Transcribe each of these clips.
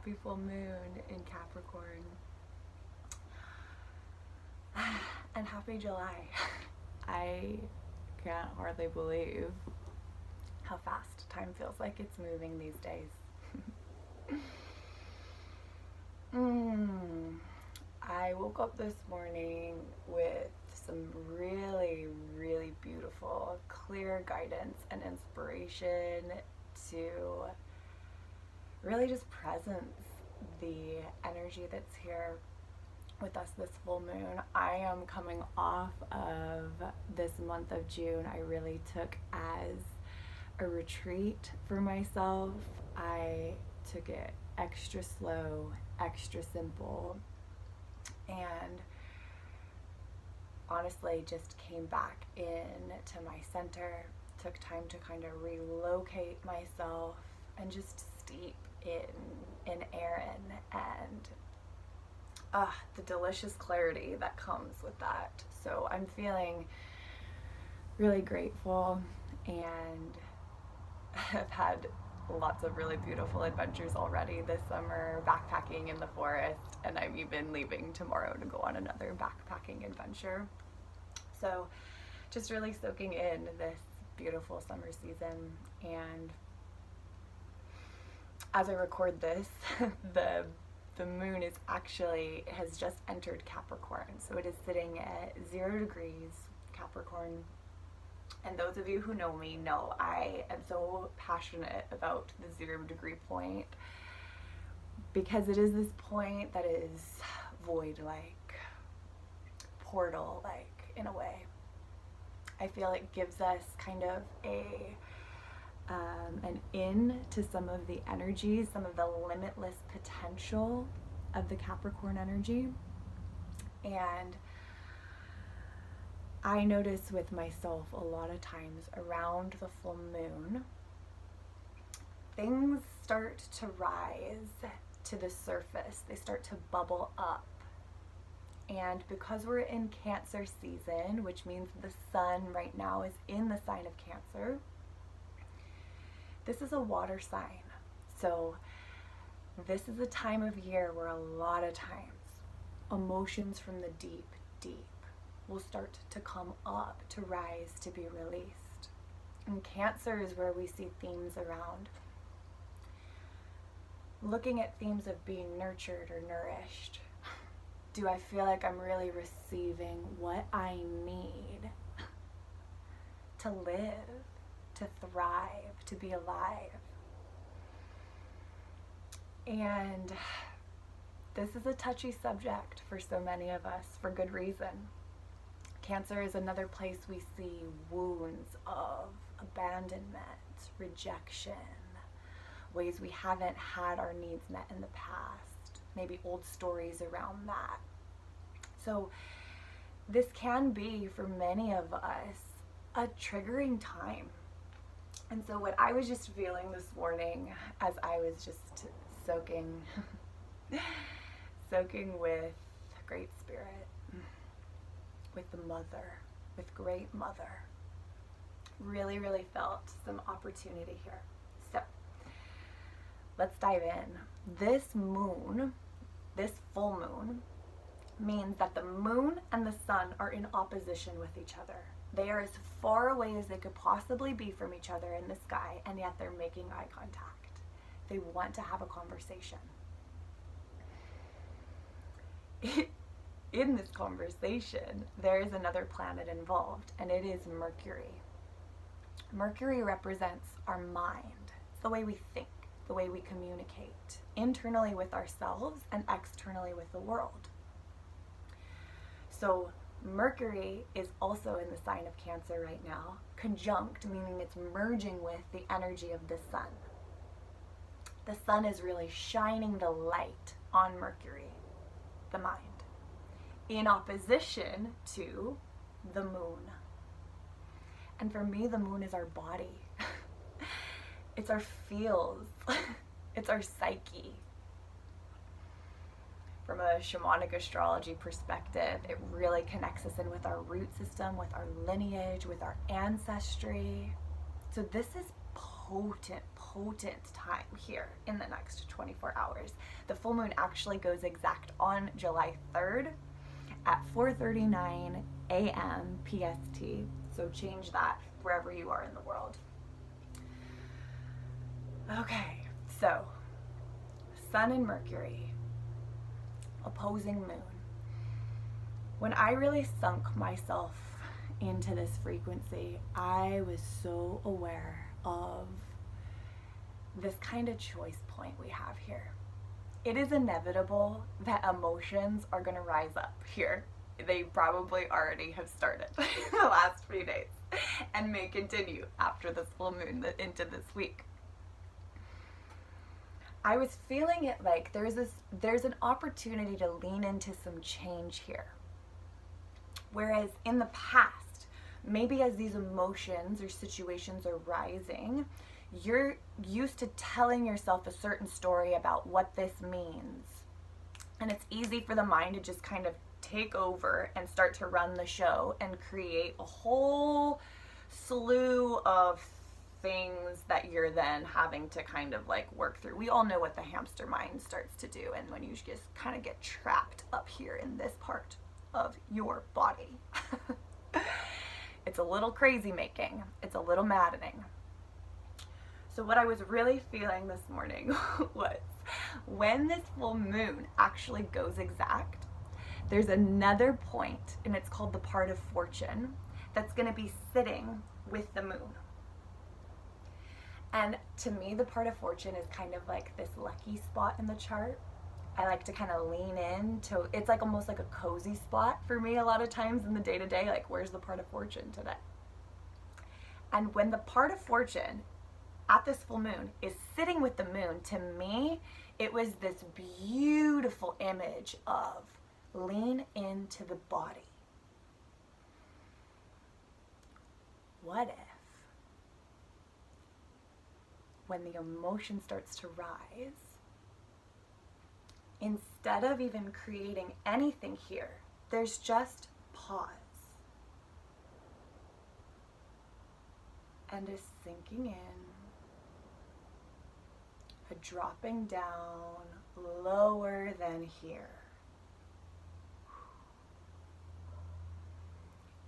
happy full moon in Capricorn. And happy July. I can't hardly believe how fast time feels like it's moving these days. I woke up this morning with some really, really beautiful, clear guidance and inspiration to really just presence the energy that's here with us this full moon. I am coming off of this month of June. I really took as a retreat for myself. I took it extra slow, extra simple, and honestly just came back into my center, took time to kind of relocate myself and just steep in Erin and the delicious clarity that comes with that. So I'm feeling really grateful, and I've had lots of really beautiful adventures already this summer, backpacking in the forest, and I'm even leaving tomorrow to go on another backpacking adventure. So just really soaking in this beautiful summer season. And as I record this, the moon has just entered Capricorn. So it is sitting at 0 degrees Capricorn. And those of you who know me know I am so passionate about the 0 degree point, because it is this point that is void-like, portal-like in a way. I feel it gives us kind of an in to some of the energies, some of the limitless potential of the Capricorn energy. And I notice with myself a lot of times around the full moon, things start to rise to the surface. They start to bubble up. And because we're in Cancer season, which means the sun right now is in the sign of Cancer, this is a water sign. So this is a time of year where a lot of times emotions from the deep will start to come up, to rise, to be released. And Cancer is where we see themes around looking at themes of being nurtured or nourished. Do I feel like I'm really receiving what I need to live, to thrive, to be alive? And this is a touchy subject for so many of us, for good reason. Cancer is another place we see wounds of abandonment, rejection, ways we haven't had our needs met in the past, maybe old stories around that. So this can be, for many of us, a triggering time. And so what I was just feeling this morning as I was just soaking with Great Spirit, with the Mother, with Great Mother, really, really felt some opportunity here. So let's dive in. This moon, this full moon, means that the moon and the sun are in opposition with each other. They are as far away as they could possibly be from each other in the sky, and yet they're making eye contact. They want to have a conversation. In this conversation, there is another planet involved, and it is Mercury. Mercury represents our mind. It's the way we think, the way we communicate, internally with ourselves and externally with the world. So Mercury is also in the sign of Cancer right now, conjunct, meaning it's merging with the energy of the sun. The sun is really shining the light on Mercury, the mind, in opposition to the moon. And for me, the moon is our body. It's our feels. It's our psyche. From a shamanic astrology perspective, it really connects us in with our root system, with our lineage, with our ancestry. So this is potent time here in the next 24 hours. The full moon actually goes exact on July 3rd at 4:39 a.m. PST. So change that wherever you are in the world. Okay, so Sun and Mercury, opposing moon. When I really sunk myself into this frequency, I was so aware of this kind of choice point we have here. It is inevitable that emotions are going to rise up here. They probably already have started the last few days and may continue after this full moon into this week. I was feeling it like there's an opportunity to lean into some change here. Whereas in the past, maybe as these emotions or situations are rising, you're used to telling yourself a certain story about what this means. And it's easy for the mind to just kind of take over and start to run the show and create a whole slew of things that you're then having to kind of like work through. We all know what the hamster mind starts to do, and when you just kind of get trapped up here in this part of your body. It's a little crazy making. It's a little maddening. So what I was really feeling this morning was when this full moon actually goes exact, there's another point, and it's called the part of fortune, that's going to be sitting with the moon. And to me, the part of fortune is kind of like this lucky spot in the chart. I like to kind of lean in to, it's like almost like a cozy spot for me a lot of times in the day-to-day, like where's the part of fortune today? And when the part of fortune at this full moon is sitting with the moon, to me, it was this beautiful image of lean into the body. What if, when the emotion starts to rise, instead of even creating anything here, there's just pause and a sinking in, a dropping down lower than here,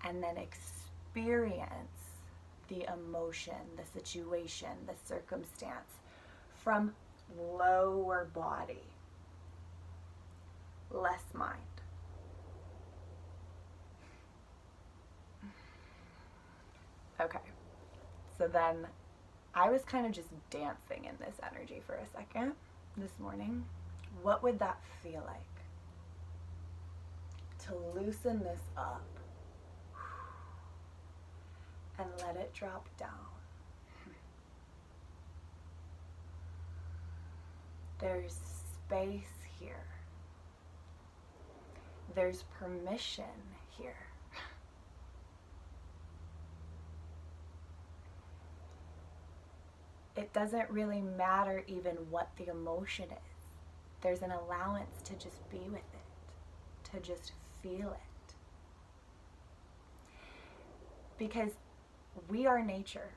and then experience the emotion, the situation, the circumstance from lower body, less mind. Okay, so then I was kind of just dancing in this energy for a second this morning. What would that feel like? To loosen this up and let it drop down. There's space here. There's permission here. It doesn't really matter even what the emotion is. There's an allowance to just be with it, to just feel it. Because we are nature.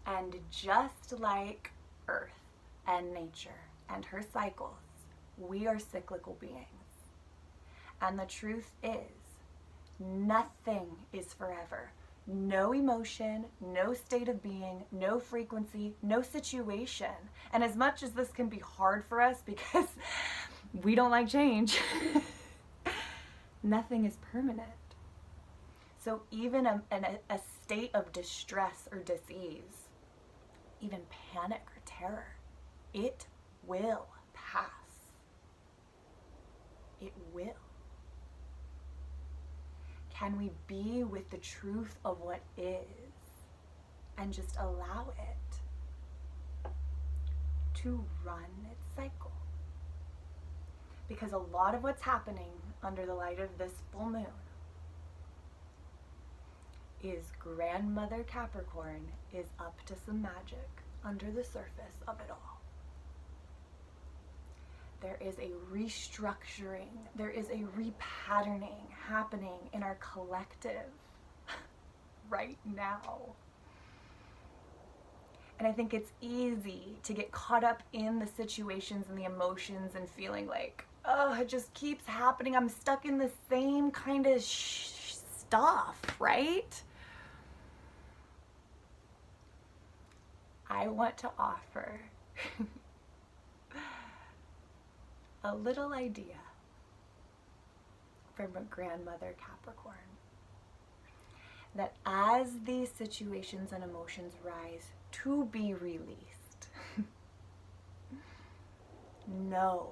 And just like Earth and nature and her cycles, we are cyclical beings. And the truth is, nothing is forever. No emotion, no state of being, no frequency, no situation. And as much as this can be hard for us because we don't like change, nothing is permanent. So even a state of distress or disease, even panic or terror, it will pass. It will. Can we be with the truth of what is and just allow it to run its cycle? Because a lot of what's happening under the light of this full moon is Grandmother Capricorn is up to some magic under the surface of it all. There is a restructuring, there is a repatterning happening in our collective right now. And I think it's easy to get caught up in the situations and the emotions and feeling like, oh, it just keeps happening. I'm stuck in the same kind of stuff, right? I want to offer a little idea from a grandmother Capricorn, that as these situations and emotions rise to be released, know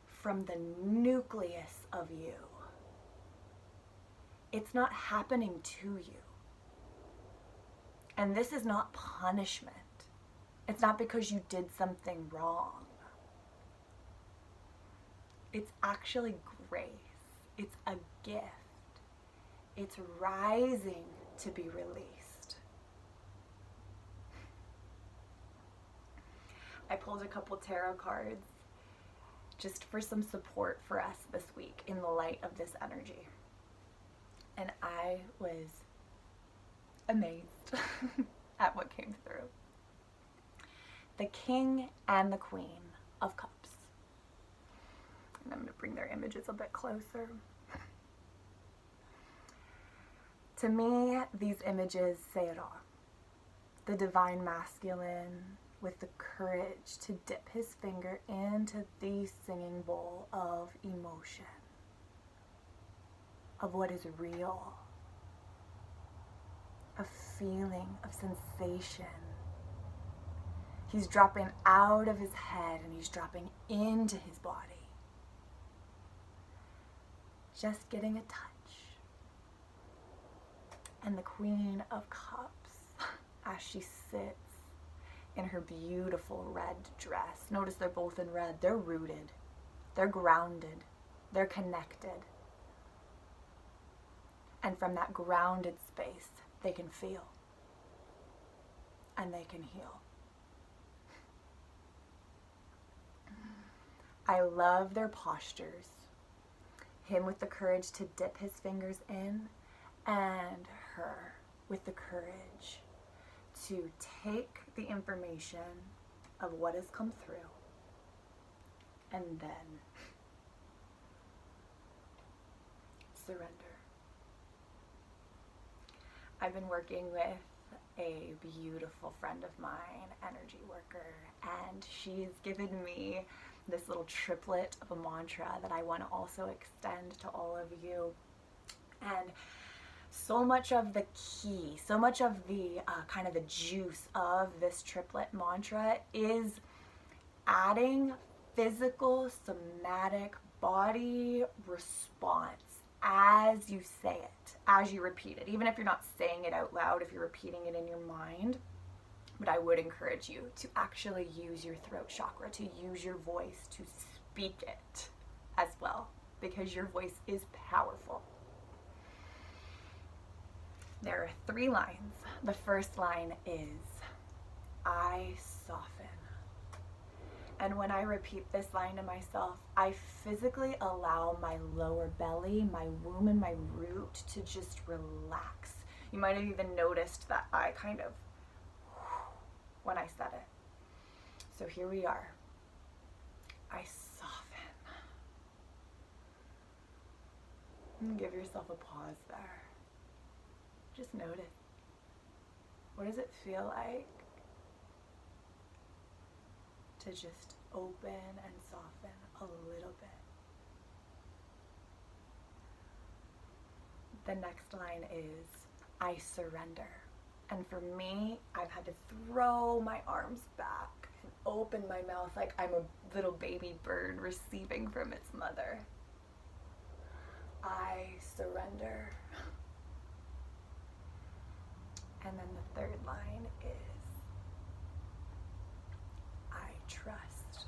from the nucleus of you, it's not happening to you. And this is not punishment. It's not because you did something wrong. It's actually grace. It's a gift. It's rising to be released. I pulled a couple tarot cards just for some support for us this week in the light of this energy. And I was amazed at what came through. The King and the Queen of Cups. And I'm going to bring their images a bit closer. To me, these images say it all. The divine masculine with the courage to dip his finger into the singing bowl of emotion, of what is real, of feeling, of sensation. He's dropping out of his head and he's dropping into his body. Just getting a touch. And the Queen of Cups, as she sits in her beautiful red dress. Notice they're both in red. They're rooted. They're grounded. They're connected. And from that grounded space, they can feel. And they can heal. I love their postures. Him with the courage to dip his fingers in, and her with the courage to take the information of what has come through and then surrender. I've been working with a beautiful friend of mine, energy worker, and she's given me this little triplet of a mantra that I want to also extend to all of you. And so much of the key, so much of the kind of the juice of this triplet mantra is adding physical, somatic body response as you say it, as you repeat it. Even if you're not saying it out loud, if you're repeating it in your mind. But I would encourage you to actually use your throat chakra, to use your voice, to speak it as well, because your voice is powerful. There are 3 lines. The first line is, I soften. And when I repeat this line to myself, I physically allow my lower belly, my womb, and my root to just relax. You might have even noticed that I kind of, when I said it. So here we are. I soften. And give yourself a pause there. Just notice. What does it feel like to just open and soften a little bit? The next line is, I surrender. And for me, I've had to throw my arms back and open my mouth like I'm a little baby bird receiving from its mother. I surrender. And then the third line is, I trust.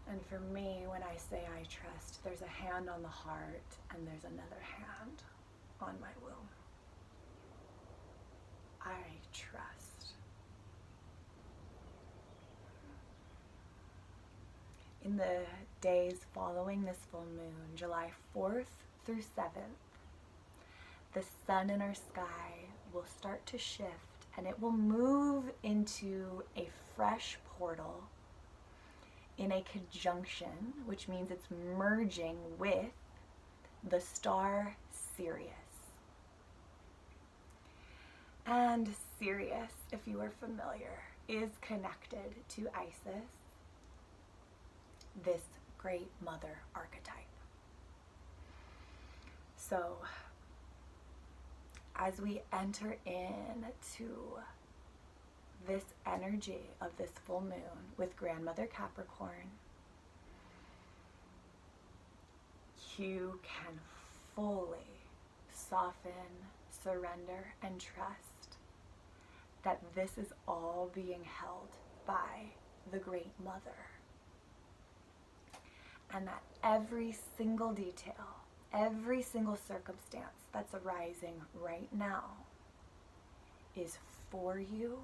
And for me, when I say I trust, there's a hand on the heart and there's another hand on my womb. I trust. In the days following this full moon, July 4th through 7th, the sun in our sky will start to shift, and it will move into a fresh portal in a conjunction, which means it's merging with the star Sirius. And Sirius, if you are familiar, is connected to Isis, this great mother archetype. So, as we enter into this energy of this full moon with Grandmother Capricorn, you can fully soften, surrender, and trust that this is all being held by the Great Mother. And that every single detail, every single circumstance that's arising right now is for you.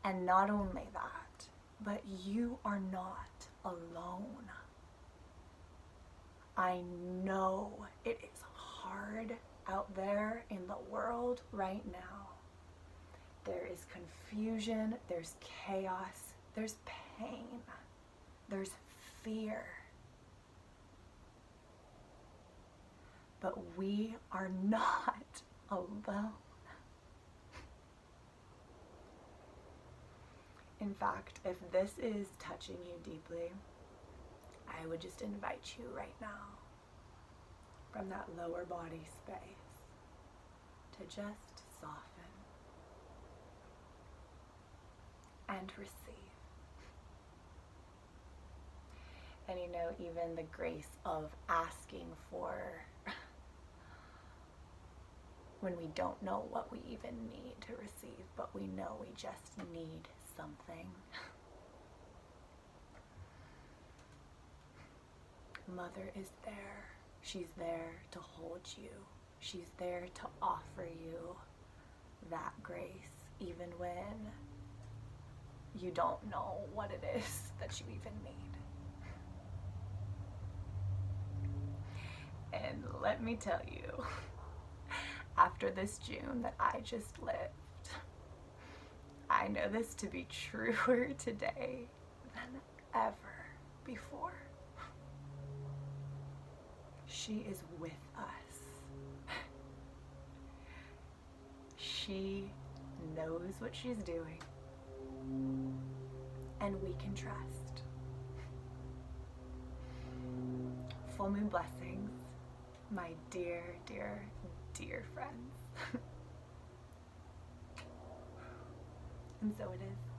And not only that, but you are not alone. I know it is hard out there in the world right now. There is confusion, there's chaos, there's pain, there's fear. But we are not alone. In fact, if this is touching you deeply, I would just invite you right now, from that lower body space, to just soften and receive. And you know, even the grace of asking for when we don't know what we even need to receive, but we know we just need something. Mother is there. She's there to hold you. She's there to offer you that grace, even when you don't know what it is that you even need. And let me tell you, after this June that I just lived, I know this to be truer today than ever before. She is with us. She knows what she's doing, and we can trust. Full moon blessings, my dear, dear, dear friends. And so it is.